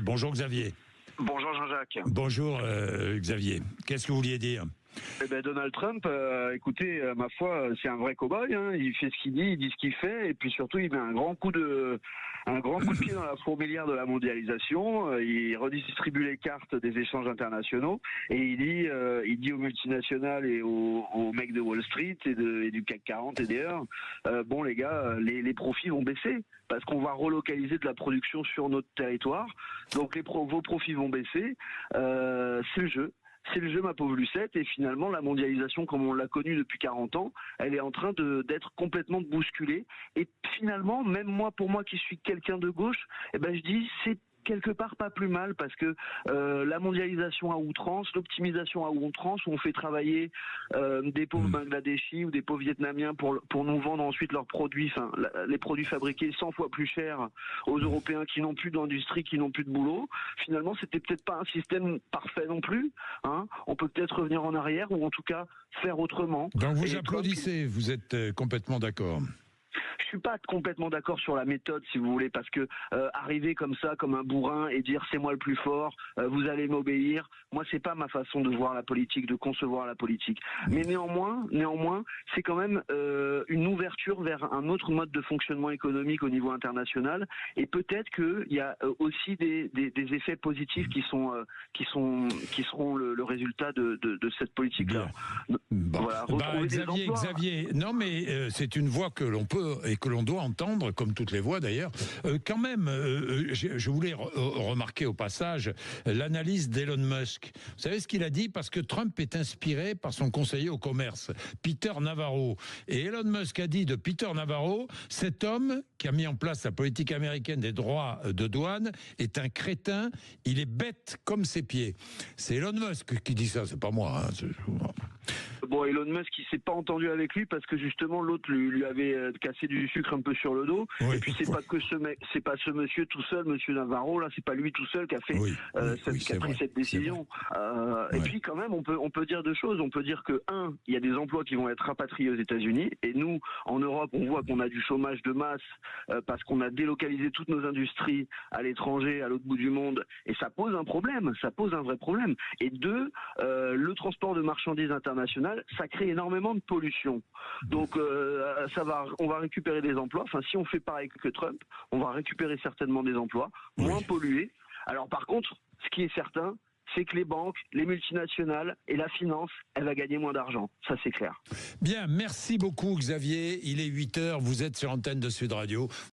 Bonjour Xavier. Bonjour Jean-Jacques. Bonjour Xavier. Qu'est-ce que vous vouliez dire ? Eh ben Donald Trump, écoutez, ma foi, c'est un vrai cow-boy. Hein. Il fait ce qu'il dit ce qu'il fait, et puis surtout, il met un grand coup de pied dans la fourmilière de la mondialisation. Il redistribue les cartes des échanges internationaux, et il dit aux multinationales et aux mecs de Wall Street et du CAC 40 et d'ailleurs, bon les gars, les profits vont baisser parce qu'on va relocaliser de la production sur notre territoire. Donc vos profits vont baisser. C'est le jeu. C'est le jeu, ma pauvre Lucette, et finalement, la mondialisation, comme on l'a connue depuis 40 ans, elle est en train d'être complètement bousculée. Et finalement, même moi, pour moi qui suis quelqu'un de gauche, je dis, c'est quelque part pas plus mal, parce que la mondialisation à outrance, l'optimisation à outrance, où on fait travailler des pauvres Bangladeshis ou des pauvres Vietnamiens pour nous vendre ensuite leurs produits, les produits fabriqués 100 fois plus chers aux Européens qui n'ont plus d'industrie, qui n'ont plus de boulot. Finalement, c'était peut-être pas un système parfait non plus. Hein. On peut peut-être revenir en arrière, ou en tout cas faire autrement. Donc vous applaudissez, vous êtes complètement d'accord ? Je suis pas complètement d'accord sur la méthode, si vous voulez, parce que arriver comme ça, comme un bourrin, et dire c'est moi le plus fort, vous allez m'obéir, moi c'est pas ma façon de voir la politique, de concevoir la politique. Mais néanmoins, c'est quand même une ouverture vers un autre mode de fonctionnement économique au niveau international, et peut-être qu'il y a aussi des effets positifs qui seront le résultat de cette politique-là. Voilà, Xavier, non mais c'est une voix que l'on peut et que l'on doit entendre, comme toutes les voix d'ailleurs. Quand même, je voulais remarquer au passage l'analyse d'Elon Musk. Vous savez ce qu'il a dit ? Parce que Trump est inspiré par son conseiller au commerce, Peter Navarro. Et Elon Musk a dit de Peter Navarro, cet homme qui a mis en place la politique américaine des droits de douane est un crétin, il est bête comme ses pieds. C'est Elon Musk qui dit ça, c'est pas moi. Hein, Bon, Elon Musk, il s'est pas entendu avec lui parce que justement l'autre lui avait cassé du sucre un peu sur le dos. Oui, et puis c'est pas que c'est pas ce monsieur tout seul, monsieur Navarro là, c'est pas lui tout seul qui a fait pris cette décision. Et puis quand même, on peut dire deux choses. On peut dire que il y a des emplois qui vont être rapatriés aux États-Unis, et nous en Europe, on voit qu'on a du chômage de masse parce qu'on a délocalisé toutes nos industries à l'étranger, à l'autre bout du monde, et ça pose un problème, ça pose un vrai problème. Et deux, le transport de marchandises internationales, ça crée énormément de pollution. Donc on va récupérer des emplois. Enfin, si on fait pareil que Trump, on va récupérer certainement des emplois, moins pollués. Alors par contre, ce qui est certain, c'est que les banques, les multinationales et la finance, elle va gagner moins d'argent. Ça, c'est clair. Bien, merci beaucoup Xavier. Il est 8h, vous êtes sur l'antenne de Sud Radio.